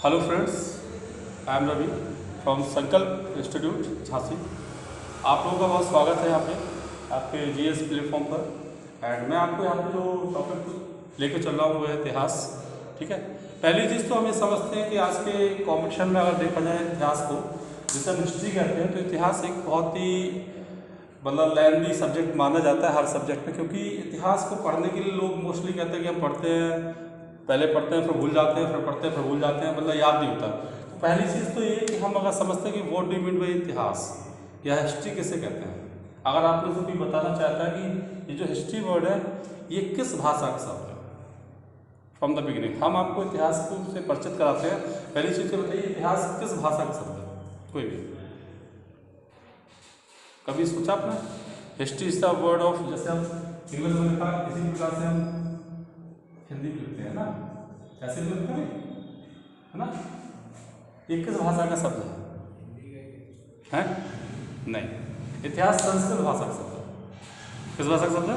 Hello friends, I am Ravi from Sankalp institute Jhansi. आप लोगों का बहुत स्वागत है यहाँ पे आपके जीएस प्लेटफॉर्म पर। एंड मैं आपको यहाँ पे जो टॉपिक लेके चल रहा हूँ वो है इतिहास। ठीक है, पहली चीज़ तो हम ये समझते हैं कि आज के कॉम्पिटिशन में अगर देखा जाए इतिहास को, जिसे हम हिस्ट्री कहते हैं, तो इतिहास एक बहुत ही मतलब लेंथी सब्जेक्ट माना जाता है हर सब्जेक्ट में, क्योंकि इतिहास को पढ़ने के लिए लोग मोस्टली कहते हैं कि हम पढ़ते हैं, पहले पढ़ते हैं फिर भूल जाते हैं, फिर पढ़ते हैं फिर भूल जाते हैं, मतलब याद नहीं होता। तो पहली चीज़ तो ये कि हम अगर समझते हैं कि what do you mean by इतिहास या हिस्ट्री किसे कहते हैं। अगर आप लोग को कोई बताना चाहता है कि ये जो हिस्ट्री वर्ड है ये किस भाषा का शब्द है, फ्रॉम द बिगिनिंग हम आपको इतिहास को से परिचित कराते हैं। पहली चीज़ तो बताइए, इतिहास किस भाषा का शब्द है? कोई भी कभी सोचा आपने? History is the word of, जैसे हम इंग्लिश में लिखा इसी प्रकार से हम हिंदी में लिखते हैं ना, कैसे लिखते हैं है ना। ये किस भाषा का शब्द है? नहीं, इतिहास संस्कृत भाषा का शब्द है। किस भाषा का शब्द है?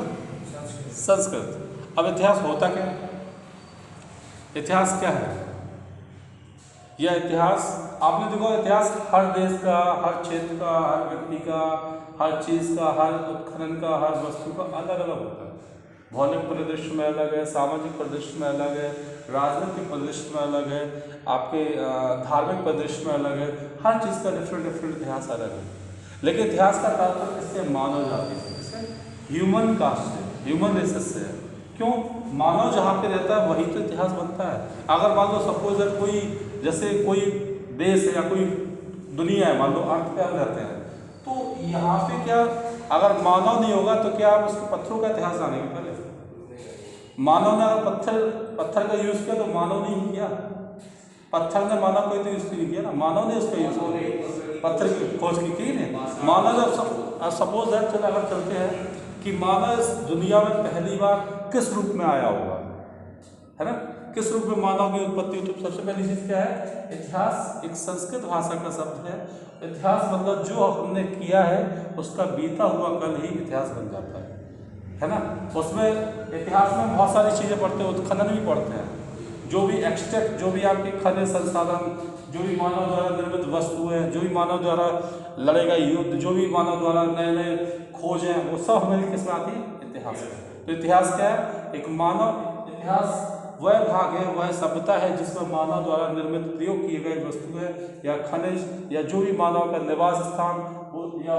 संस्कृत। अब इतिहास होता क्या है? इतिहास क्या है? यह इतिहास आपने देखो, इतिहास हर देश का, हर क्षेत्र का, हर व्यक्ति का, हर चीज़ का, हर उत्खनन का, हर वस्तु का अलग अलग होता है। भौगोलिक परिदृश्य में अलग है, सामाजिक परिदृश्य में अलग है, राजनीतिक परिदृश्य में अलग है, आपके धार्मिक परिदृश्य में अलग है। हर चीज़ का डिफरेंट इतिहास अलग है। लेकिन इतिहास का तात्पर्य किससे? मानव जाति से, ह्यूमन कास्ट से, ह्यूमन रेसेस से। क्यों? मानव जहाँ पे रहता है वही तो इतिहास बनता है। अगर मान लो सपोज कोई, जैसे कोई देश है या कोई दुनिया है, मान लो अर्थ पे हम रहते हैं, तो यहाँ पे क्या अगर मानव नहीं होगा तो क्या आप उसके पत्थरों का इतिहास जानेंगे? पहले मानव ने अगर पत्थर का यूज़ किया तो मानव ने ही किया, पत्थर ने मानव कोई तो यूज़ नहीं किया ना, मानव ने उसका यूज़ किया, पत्थर की खोज की नहीं मानव। जब सपोज दैट चलो अगर चलते हैं कि मानव इस दुनिया में पहली बार किस रूप में आया होगा, है ना, किस रूप में मानव की उत्पत्ति हुई। तो सबसे पहली चीज़ क्या है? इतिहास एक संस्कृत भाषा का शब्द है। इतिहास मतलब जो हमने किया है उसका बीता हुआ कल ही इतिहास बन जाता है ना। उसमें इतिहास में बहुत सारी चीज़ें पढ़ते हैं, उत्खनन भी पढ़ते हैं, जो भी एक्सट्रैक्ट, जो भी आपके खनिज संसाधन, जो भी मानव द्वारा निर्मित वस्तुएं, जो भी मानव द्वारा लड़े गए युद्ध, जो भी मानव द्वारा नए नए खोज हैं, वो सब हमारी किस में आती है? इतिहास में। तो इतिहास क्या है? एक मानव इतिहास वह भाग है, वह सभ्यता है जिसमें मानव द्वारा निर्मित प्रयोग किए गए वस्तुएं या खनिज या जो भी मानव का निवास स्थान वो, या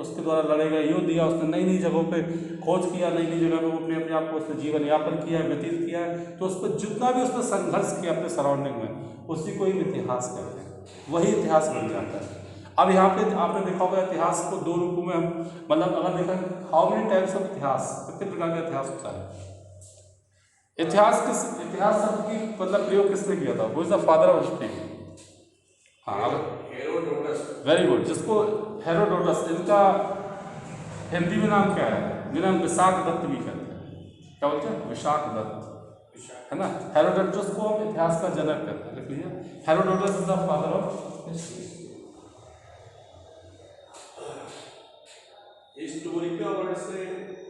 उसके द्वारा लड़े गए युद्ध, या उसने नई नई जगहों पे खोज किया, नई नई जगह पे वो अपने आप को उसने जीवन यापन किया है, व्यतीत किया है, तो उस पर जितना भी उसने संघर्ष किया अपने सराउंडिंग में, उसी को ही इतिहास कहते हैं। वही इतिहास बन जाता है। अब यहाँ पे आपने देखा होगा इतिहास को दो रूपों में हम, मतलब अगर देखा हाउ मेनी टाइप्स ऑफ इतिहास, कितने प्रकार का इतिहास होता है। इतिहास शब्द की मतलब प्रयोग किसने किया था? वो is the father of history. हाँ, वेरी गुड, जिसको हेरोडोटस, इनका हिंदी में नाम क्या है? जिन्हें हम विशाख दत्त भी कहते हैं। क्या बोलते हैं? विशाख दत्त, है ना। हेरोडोटस को हम इतिहास का जनक कहते हैं। लिख लीजिए, Herodotus is the father of history. Historical word से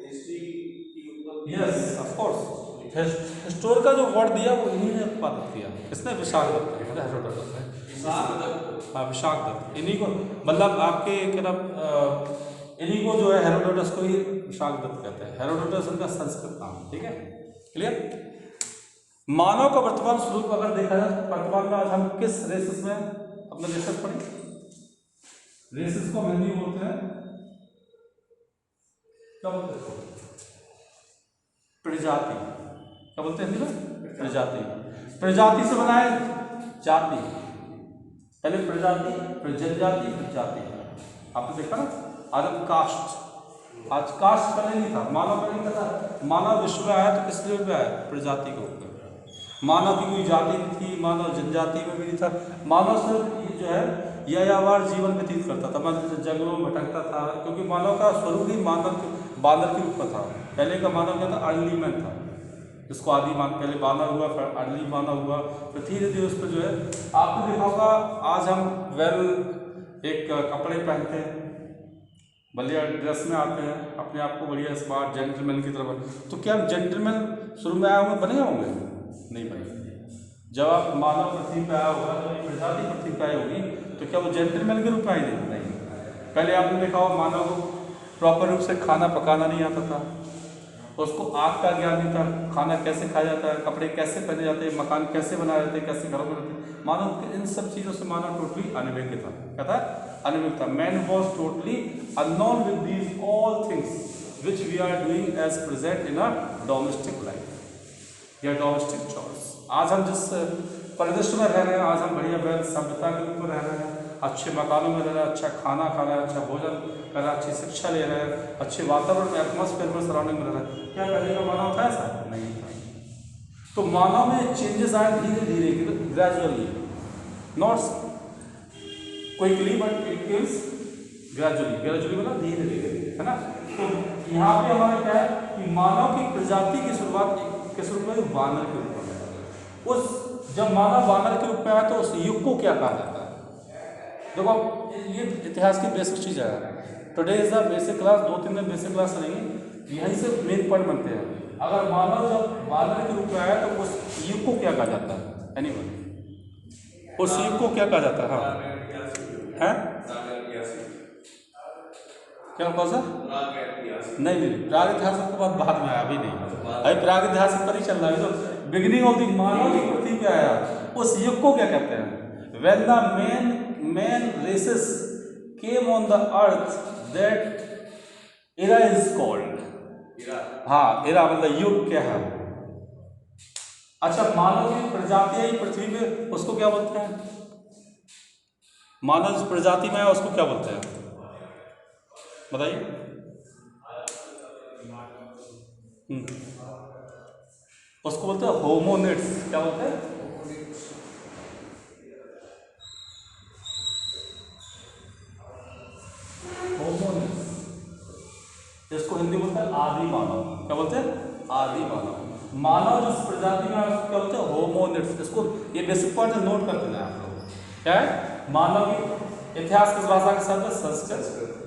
हिस्ट्री की उत्पत्ति, यस ऑफ कोर्स, हिस्टोर का जो वर्ड दिया वो इन्हीं ने उत्पादित किया। किसने? विशाख दत्त ने, हेरोडोटस ने। हाँ, विशाख दत्त, इन्हीं को, मतलब आपके क्या इन्हीं को जो है हेरोडोटस को ही विशाख दत्त कहते हैं। हेरोडोटस उनका संस्कृत नाम, ठीक है, क्लियर। मानव का वर्तमान स्वरूप अगर देखा जाए तो वर्तमान में आज हम किस रेसिस में अपना रिसर्च पढ़ें? रेसिस को हिंदी बोलते हैं, क्या बोलते हैं? प्रजाति। क्या बोलते हैं हिंदी में? प्रजाति। प्रजाति से बना है जाति, पहले प्रजाति, फिर जनजाति, फिर जाति। आपने देखा ना, आज हम कास्ट, आज कास्ट पहले नहीं था, मानव पहले नहीं था। मानव विश्व में आया तो किस लेवल पे आया? प्रजाति के ऊपर। मानव की कोई जाति नहीं थी, मानव जनजाति में भी नहीं था। मानव सिर्फ जो है यायावार जीवन व्यतीत करता था, मतलब जंगलों में भटकता था, क्योंकि मानव का स्वरूप ही बानर के रूप में था। पहले का मानव क्या था? अर्ली मैन था, जिसको आदि मान, पहले बानर हुआ, फिर अर्ली मानव हुआ, फिर धीरे धीरे उस पर जो है आपने देखा होगा आज हम एक कपड़े पहनते हैं, बढ़िया ड्रेस में आते हैं, अपने आप को बढ़िया स्मार्ट जेंटलमैन की तरफ। तो क्या हम जेंटलमैन शुरू में आए होंगे, बने होंगे? नहीं बने। जब आप मानव पृथ्वी पे आया होगा, जब ये प्रजाति पृथ्वी पे आई होगी, तो क्या वो जेंटलमैन के रूप में आई नहीं? पहले आपने देखा हो मानव को प्रॉपर रूप से खाना पकाना नहीं आता था, उसको आग का ज्ञान नहीं था, खाना कैसे खाया जाता है, कपड़े कैसे पहने जाते हैं, मकान कैसे बनाए जाते हैं, कैसे घरों में रहते हैं। मानव इन सब चीज़ों से मानव टोटली अनभिज्ञ था। क्या था? अनभिज्ञ था। Man was totally unknown with these all things which we are doing as present in a domestic life या डोमेस्टिक चॉइस। आज हम जिस परिदृश्य में रह रहे हैं, आज हम बढ़िया वैध सभ्यता के रूप में रह रहे हैं, अच्छे मकानों में रह रहे हैं, अच्छा खाना खा रहे हैं, अच्छा भोजन कर रहे हैं, अच्छी शिक्षा ले रहे हैं, अच्छे वातावरण में एटमॉस्फेयर में सराउंडिंग में रह रहे हैं। क्या पहले का मानव था ऐसा? नहीं था। तो मानव में चेंजेस आए धीरे धीरे, gradually, not quickly but it is gradually. Gradually मतलब धीरे धीरे, है ना। तो यहाँ पे हमारा क्या है कि मानव की प्रजाति की शुरुआत किस रूप में? वानर के रूप में। उस जब मानव वानर के रूप में आया तो उस युग को क्या कहा जाता है? देखो ये इतिहास की बेसिक चीज़ है। Today is the basic class, 2-3 दिन बेसिक क्लास रहेंगी, यहीं से मेन पॉइंट बनते हैं। अगर मानव जब वानर के रूप में आया तो उस युग को क्या कहा जाता है? एनीवन, उस युग को क्या कहा जाता है? हाँ है क्या कौन सा? नहीं, प्राग इतिहास के बाद में आया, अभी नहीं। अभी प्राग इतिहास पर ही चल रहा है। तो बिगिनिंग ऑफ द मानव की पृथ्वी पे आया, उस युग को क्या कहते हैं? When the main races came on the earth, that era is called. हाँ, era मतलब युग क्या है? अच्छा, मानव की प्रजाति आई पृथ्वी पे, उसको क्या बोलते हैं? मानव जिस प्रजाति में आया उसको क्या बोलते हैं? बताइए। उसको बोलते हैं होमोनिड्स। क्या बोलते हैं? होमोनिड्स। इसको हिंदी बोलते हैं आदि मानव। क्या बोलते हैं? आदि मानव। मानव जिस प्रजाति में उसको क्या बोलते हैं? होमोनिड्स। इसको ये बेसिक पॉइंट नोट करते हैं आप लोग। क्या है? मानव की इतिहास किस भाषा के साथ है? संस्कृत।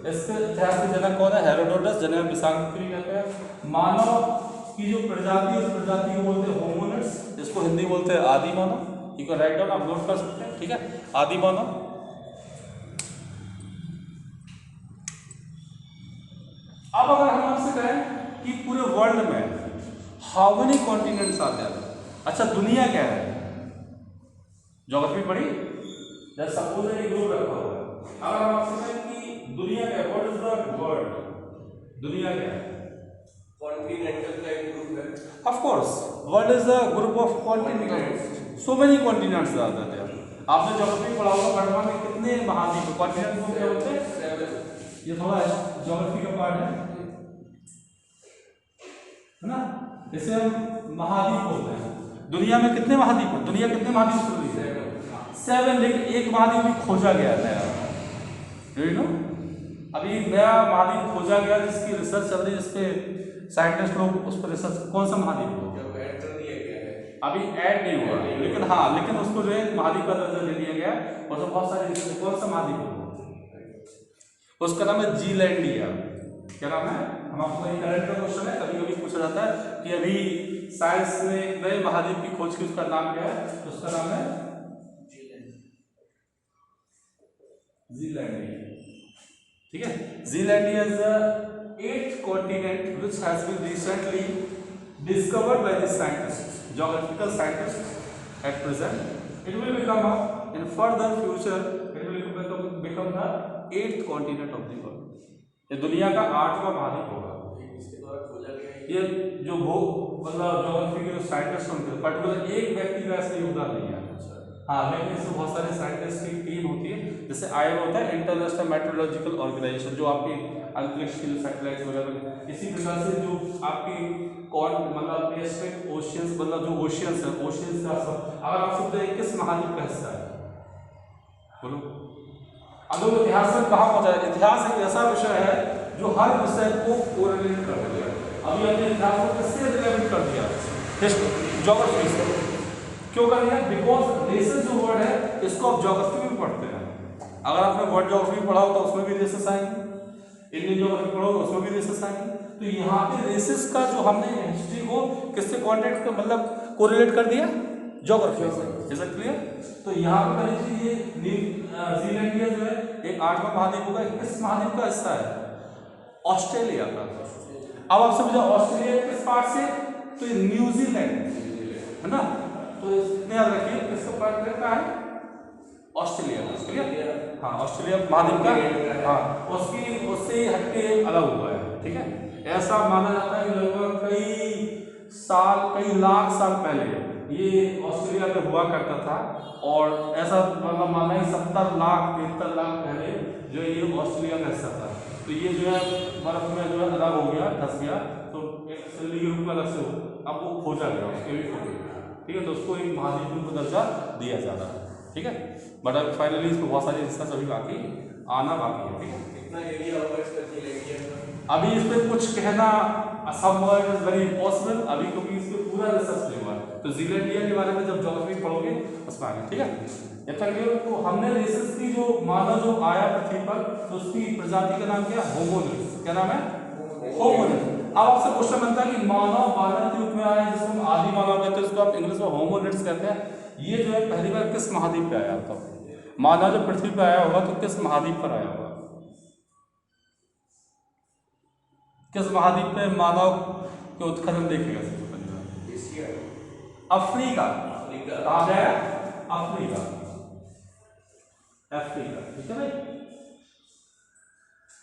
इसके इतिहास के जनक कौन है? हेरोडोटस, जिन्हें विशाखपत्री कहते हैं। मानव की जो प्रजाति है उस प्रजाति को बोलते हैं होमोनिड्स, इसको हिंदी बोलते हैं आदि मानव। ठीक है, राइट डाउन आप नोट कर सकते हैं। ठीक है, आदि मानव। अब अगर हम आपसे कहें कि पूरे वर्ल्ड में how many continents are there? अच्छा, दुनिया क्या है? ज्योग्राफी पढ़ी? जैसे सपोज एक ग्लोब रखा हुआ है, अगर हम आपसे कहें कि दुनिया क्या है, व्हाट इज द वर्ल्ड? दुनिया क्या है? कॉन्टिनेंटल का एक ग्रुप है। Of course, world is a group of continents. So many continents are there. आपने ज्योग्राफी पढ़ा होगा, वर्तमान में कितने महाद्वीप? कॉन्टिनेंट को क्या बोलते हैं? 7। ये थोड़ा ज्योग्राफी का पार्ट है ना। इसे हम महाद्वीप बोलते हैं। दुनिया में कितने महाद्वीप हैं? दुनिया कितने महाद्वीप से बनी है? 7। लेकिन एक महाद्वीप भी खोजा गया नया। Do you know? अभी नया महाद्वीप खोजा गया जिसकी रिसर्च चल रही है, जिसपे साइंटिस्ट लोग उस पर रिसर्च। कौन सा महाद्वीप हो? अभी ऐड नहीं हुआ, लेकिन हाँ, लेकिन उसको जो है महाद्वीप का दर्जा दे दिया गया। और तो बहुत सारे, कौन सा महाद्वीप हो? उसका नाम है जीलैंडिया। क्या नाम है? हम आपको एक करंट का क्वेश्चन है, कभी कभी पूछा जाता है कि अभी साइंस ने नए महाद्वीप की खोज की, उसका नाम क्या है? उसका नाम है जीलैंडिया। ठीक है, Zealandia is the 8th continent which has been recently discovered by the scientists, geographical scientists at present. It will become in further future, it will become the 8th continent of the world. ये दुनिया का 8वां महाद्वीप होगा। ये जो मतलब geography के जो साइंटिस्ट होंगे, पर्टिकुलर एक व्यक्ति का ऐसा योगदान नहीं है। हाँ, लेकिन इसमें बहुत सारे साइंटिस्ट की टीम होती है। जैसे IMO होता है, इंटरनेशनल मेट्रोलॉजिकल ऑर्गेनाइजेशन, जो आपकी अंतरिक्ष की सैटेलाइट वगैरह। इसी प्रकार से जो आपकी मतलब पैसिफिक ओशियंस, मतलब जो ओशियंस है, ओशियंस का सब, अगर आप सोचते हैं किस महाद्वीप का हिस्सा है? बोलो। अब इतिहास में कहाँ पहुँचा है? इतिहास एक ऐसा विषय है जो हर विषय को कोरिलेट कर दिया। अभी हमने इतिहास को किससे रिलेवेंट कर दिया? ज्योग्राफी से। क्यों कर दिया? बिकॉज रेसेस जो वर्ड है इसको आप ज्योग्राफी में पढ़ते हैं। अगर आपने वर्ड ज्योग्राफी पढ़ा हो तो उसमें भी रेसेस आएंगे, इंडियन ज्योग्राफी पढ़ो तो उसमें भी रेसेस आएंगे। तो यहाँ पे रेसेस का जो हमने हिस्ट्री को किससे कॉन्टेक्ट मतलब कोरिलेट कर दिया? ज्योग्राफी से। Is it clear? तो यहाँ पे कह लीजिए ये न्यूजीलैंड जो है एक 8वां महाद्वीप होगा, किस महाद्वीप का हिस्सा है? ऑस्ट्रेलिया का। अब आप समझो ऑस्ट्रेलिया किस पार्ट से, तो ये न्यूजीलैंड है ना, तो इतने याद रखिए किसका पार्ट रहता है? ऑस्ट्रेलिया का। क्लियर? हाँ, ऑस्ट्रेलिया महाद्वीप का, हाँ उसकी उससे हटके अलग हुआ है। ठीक है, ऐसा माना जाता है कि लगभग कई साल, कई लाख साल पहले ये ऑस्ट्रेलिया में हुआ करता था, और ऐसा मतलब माना है 70 लाख 73 लाख पहले जो ये ऑस्ट्रेलिया का हिस्सा था। तो ये जो है बर्फ में जो है अलग हो गया, धस गया, तो एक सैली के रूप में अलग से हो, अब वो खोजा गया, उसके भी खोजे। ठीक है, तो उसको एक महाद्वीप को दर्जा दिया जा रहा है। ठीक है, बट अब फाइनली इसमें बहुत सारे हिस्सा सभी बाकी आना बाकी है। ठीक है, कितना एरिया होगा इसका एरिया? अभी इस पर कुछ कहना असंभव इज वेरी इम्पॉसिबल अभी, क्योंकि इस पर पूरा रिसर्च नहीं हुआ। तो जीलैंडिया के बारे में जब ज्योग्राफी पढ़ोगे उसमें आगे। ठीक है, जब तक ये तो हमने रिसर्च की, जो मानव जो आया पृथ्वी पर, तो उसकी प्रजाति का नाम क्या? होमोनिड्स। क्या नाम है? होमोनिड्स। अब आपसे क्वेश्चन बनता है कि मानव बानर के रूप में आया, जिसको हम आदि मानव कहते हैं, उसको आप इंग्लिश में होमोनिड्स कहते हैं। ये जो है पहली बार किस महाद्वीप पे आया? तो मानव जब पृथ्वी पे आया होगा तो किस महाद्वीप पर आया होगा? किस महाद्वीप पे मानव के उत्खनन देखेगा सबसे पहली बार? Asia, Africa. कहाँ पे है? Africa, Africa. ठीक है भाई,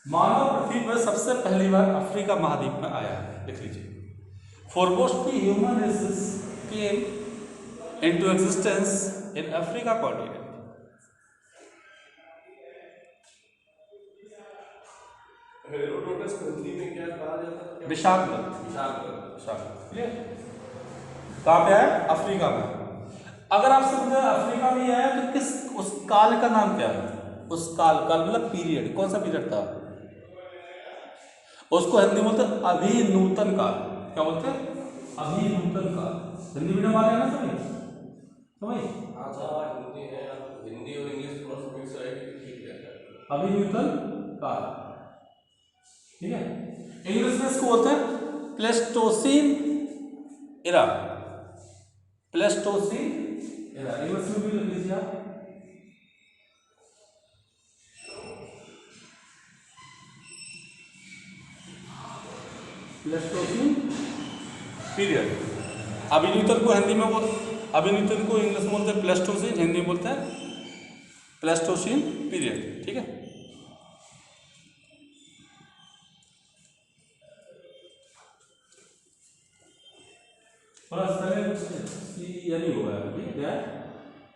मानव पृथ्वी पर सबसे पहली बार अफ्रीका महाद्वीप में आया है। लिख लीजिए, foremost human races came into existence in Africa continent. Herodotus को हिंदी में क्या कहा जाता है? विशाखदत्त। विशाखदत्त। क्लियर? कहाँ पे आया? अफ्रीका में। अगर आप समझे अफ्रीका में आया तो किस उस काल का नाम क्या है? उस काल का मतलब पीरियड, कौन सा पीरियड था? उसको हिंदी बोलते हैं अभिनूतन काल। क्या बोलते हैं? अभिनूतन काल। हिंदी मीडियम वाले हैं ना सभी? समझ? हिंदी और इंग्लिश थोड़ा सा मिक्स है, ठीक है। अभिनूतन काल। ठीक है, इंग्लिश में इसको बोलते हैं Pleistocene era. Pleistocene era English में भी लिख लीजिए आप। Pleistocene period. अभिनूतन को हिंदी में अभिनूतन को इंग्लिश में बोलते हैं प्लेस्टोसीन, हिंदी में बोलते हैं प्लेस्टोसीन पीरियड। ठीक है, थोड़ा सी यानी हुआ है अभी क्या?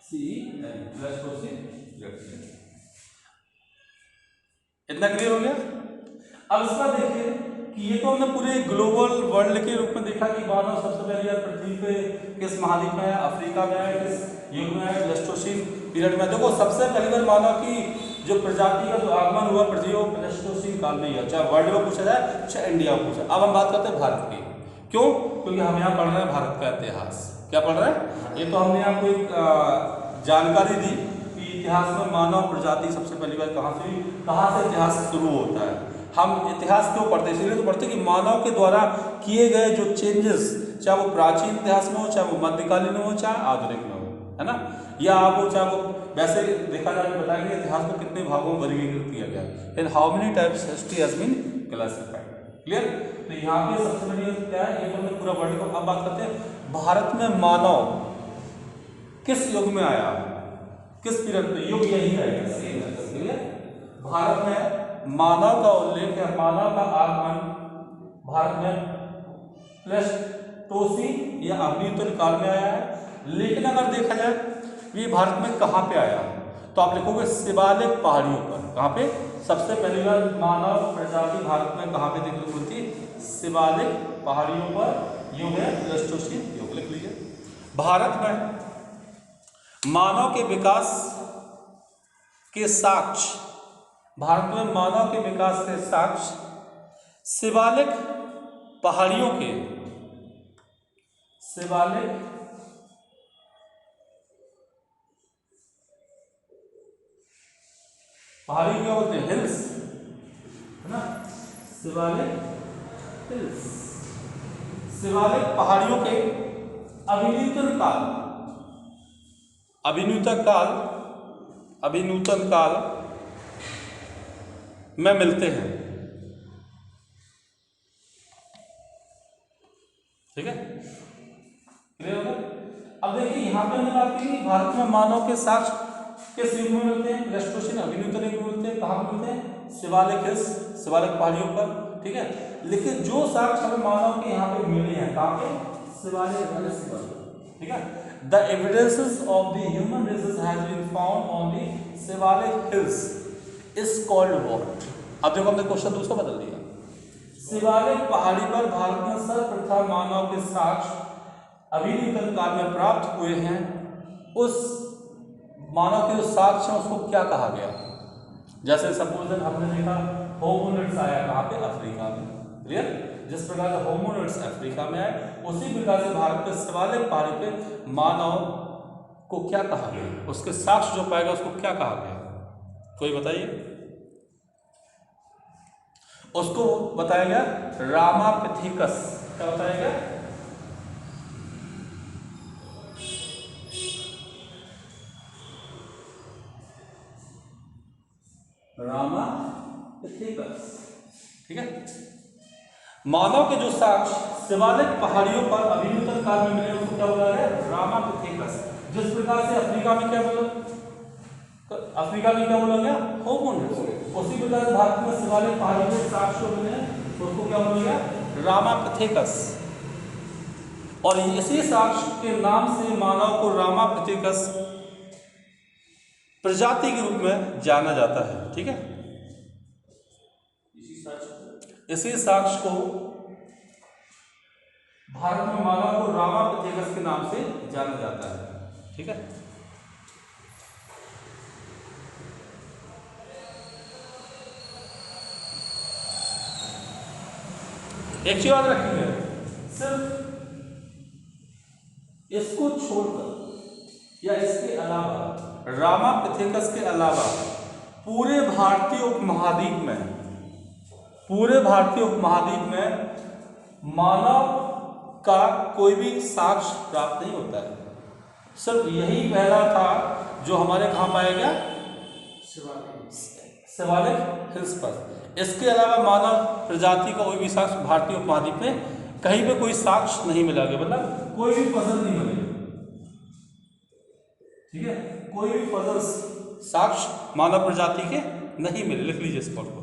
सी यानी प्लेस्टोसीन पीरियड। इतना क्लियर हो गया? अब इसका देखिए कि ये तो हमने पूरे ग्लोबल वर्ल्ड के रूप में देखा कि मानव सबसे पहले यार पृथ्वी पे किस महाद्वीप में है? अफ्रीका में है। किस युग में है? प्लेस्टोसीन पीरियड में। देखो सबसे पहली बार मानव की जो प्रजाति का जो आगमन हुआ पृथ्वी को प्लेस्टोसीन काल में ही, चाहे वर्ल्ड में पूछा जाए चाहे इंडिया में पूछा। अब हम बात करते हैं भारत की। क्यों? क्योंकि हम यहाँ पढ़ रहे हैं भारत का इतिहास। क्या पढ़ रहे हैं? ये तो हमने आपको एक जानकारी दी कि इतिहास में मानव प्रजाति सबसे पहली बार कहाँ से हुई, कहाँ से इतिहास शुरू होता है। हम इतिहास क्यों पढ़ते हैं? इसलिए तो पढ़ते हैं कि मानव के द्वारा किए गए जो चेंजेस, चाहे वो प्राचीन इतिहास में हो, चाहे वो मध्यकालीन में हो, चाहे आधुनिक में हो, है ना, या आप हो चाहे वो वैसे देखा जाए तो बताएंगे इतिहास को कितने भागों में वर्गीकृत किया गया, in how many types history has been classified. Clear? तो यहाँ पे सबसे बड़ी क्या है, ये तो हमने पूरा वर्ल्ड को। अब बात करते हैं भारत में मानव किस युग में आया, किस पीरियड में? युग यही है। भारत में मानव का उल्लेख है, मानव का आगमन भारत में प्लेस्टोसीन या अभिनूतन काल में आया है। लेकिन अगर देखा जाए ये भारत में कहाँ पे आया, तो आप लिखोगे शिवालिक पहाड़ियों पर। कहाँ पे सबसे पहली बार मानव प्रजाति भारत में कहाँ पे देखने को मिलती? शिवालिक पहाड़ियों पर। युग है प्लेस्टोसीन युग। लिख लीजिए, भारत में मानव के विकास के साक्ष्य, भारत में मानव के विकास के साक्ष्य शिवालिक पहाड़ियों के, शिवालिक पहाड़ी क्या बोलते हैं? हिल्स, है ना, शिवालिक हिल्स, शिवालिक पहाड़ियों के अभिनूतन काल, अभिनूतन काल में मिलते हैं। ठीक है, क्लियर हो गया? अब देखिए यहाँ पे हमने बात की भारत में मानव के साक्ष्य किस युग में मिलते हैं? प्लेस्टोसीन अभिनूतन युग में मिलते हैं। कहाँ पे मिलते हैं? शिवालिक हिल्स, शिवालिक पहाड़ियों पर। ठीक है, लेकिन जो साक्ष्य हमें मानव के यहाँ पे मिले हैं कहाँ पे? शिवालिक हिल्स पर। ठीक है, the evidences of the human races has been found on the Shivalik hills is called what? अब देखो हमने क्वेश्चन दूसरा बदल दिया। शिवालिक पहाड़ी पर भारत में सर्वप्रथम मानव के साक्ष्य अभिनूतन काल में प्राप्त हुए हैं। उस मानव के जो साक्ष्य है उसको क्या कहा गया? जैसे सपोज हमने देखा होमोनिड्स आया कहाँ पे? अफ्रीका में। क्लियर? जिस प्रकार से होमोनिड्स अफ्रीका में आए उसी प्रकार से भारत के शिवालिक पहाड़ी पे मानव को क्या कहा गया? उसके साक्ष्य जो पाएगा उसको क्या कहा गया? कोई बताइए। उसको बताया गया रामापिथिकस। क्या बताया गया? रामापिथिकस। ठीक है, मानव के जो साक्ष्य शिवालिक पहाड़ियों पर अभिनूतन काल में मिले उसको क्या बोला गया? रामापिथिकस। जिस प्रकार से अफ्रीका में क्या बोला? अफ्रीका में क्या बोला गया? होमोनिड्स। उसी प्रकार से भारत में शिवालिक पहाड़ियों के साक्ष्य मिले उसको क्या बोला गया? रामापिथिकस। और इसी साक्ष्य के नाम से मानव को रामापिथिकस प्रजाति के रूप में जाना जाता है। ठीक है, इसी साक्ष्य को भारत में मानव को रामापिथिकस के नाम से जाना जाता है। ठीक है, एक चीज याद रखिए, सिर्फ इसको छोड़कर या इसके अलावा रामापिथिकस के अलावा पूरे भारतीय उपमहाद्वीप में मानव का कोई भी साक्ष्य प्राप्त नहीं होता है। सिर्फ यही पहला था जो हमारे कहाँ पाया गया? शिवालिक हिल्स पर। इसके अलावा मानव प्रजाति का कोई भी साक्ष्य भारतीय उपमहाद्वीप में कहीं पे कोई साक्ष्य नहीं मिला गया, मतलब कोई भी फसल नहीं मिले। ठीक है, कोई भी फसल साक्ष्य मानव प्रजाति के नहीं मिले। लिख लीजिए इस बात को।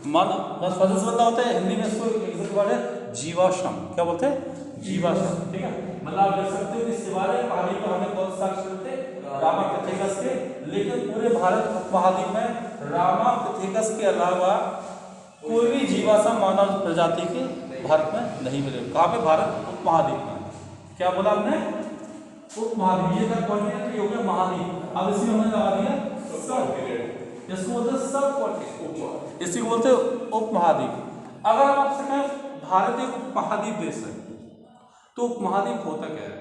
मानव बस फसल से बदला होता है, हिंदी में इसको एक वर्ड है जीवाश्म। क्या बोलते हैं? जीवाश्म। ठीक है, मतलब आप देख सकते हो कि शिवालिक पहाड़ी पर हमें कौन से साक्ष्य मिलते? रामापिथिकस के। लेकिन पूरे भारत उपमहाद्वीप में रामापिथिकस के अलावा कोई भी जीवाश्म मानव प्रजाति के भारत में नहीं मिले। कहाँ पे? भारत उपमहाद्वीप में। क्या बोला हमने? उपमहाद्वीप। ये का कॉन्टिनेंट ये हो गया महाद्वीप। अब इसमें हमने लगा दिया सब। इसको बोलते हैं सब कॉन्टिनेंट, इसी को बोलते हैं उपमहाद्वीप। अगर हम आपसे कहें भारत एक उपमहाद्वीप देश है तो उपमहाद्वीप होता क्या है?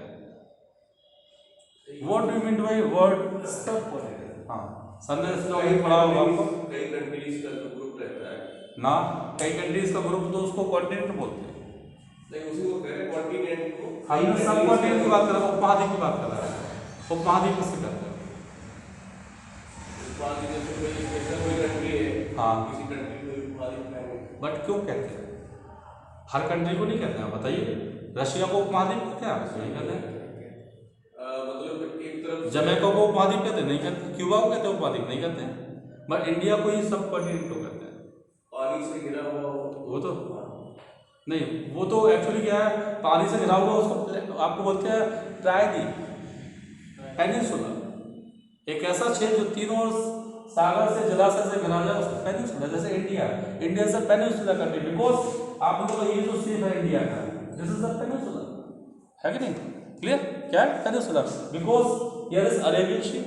What do you mean by word सब कॉन्टिनेंट? हाँ, संदेश लोग पढ़ा होगा आपको। कई कंट्रीज का जो ग्रुप रहता है ना, कई कंट्रीज का ग्रुप तो उसको कॉन्टिनेंट बोलते हैं। लेकिन उसी को कह रहे हैं कॉन्टिनेंट को। हम सब कॉन्टिनेंट की बात कर रहे हैं, उपमहाद्वीप की बात कर रहे हैं। उपमहाद्वीप किससे करते हैं? कोई कंट्री है, हाँ, किसी कंट्री को उपमहाद्वीप में। बट क्यों कहते हैं? हर कंट्री को नहीं कहते हैं, बताइए। रशिया को उपमहाद्वीप कहते हैं? आप नहीं कहते हैं। मतलब एक तरफ जमैका को उपमहाद्वीप कहते हैं? नहीं कहते। क्यूबा को कहते हैं उपमहाद्वीप? नहीं कहते हैं। बट इंडिया को ही सब कॉन्टिनेंट को कहते हैं। पानी से घिरा हुआ वो तो नहीं, वो तो एक्चुअली क्या है, पानी से घिरा हुआ उसको आपको बोलते हैं ट्राइडी पेनिनसुला। एक ऐसा क्षेत्र जो तीनों ओर सागर से जलाशय से घिरा जाए उसको पेनिनसुला। जैसे India is a peninsula country because आपने तो ये जो शेप है इंडिया का, दिस इज अ पेनिनसुला, है कि नहीं? क्लियर? क्या है peninsula? Because here is Arabian Sea,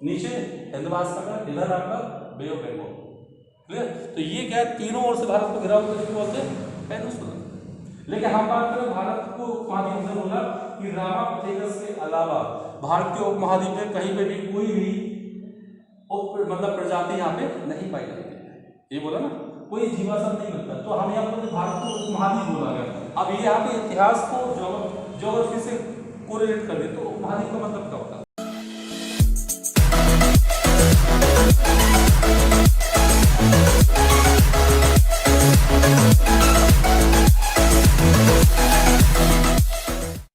नीचे हिंद महासागर, इधर आपका बे ऑफ बंगाल। क्लियर? तो ये क्या है, तीनों ओर से भारत को घिरा हुआ किसको बोलते हैं? पेनिनसुला। लेकिन हम बात करें भारत को उपमहाद्वीप से, बोला कि रामापिथिकस के अलावा भारत के उपमहाद्वीप में कहीं पे भी कोई भी मतलब प्रजाति यहाँ पे नहीं पाई जाती है। ये बोला ना, कोई जीवाश्म नहीं मिलता। तो हम यहाँ पर भारत को उपमहाद्वीप बोला गया। अब ये यहाँ पे इतिहास को ज्योग्राफी से कोरिलेट कर दे तो उपमहाद्वीप का मतलब क्या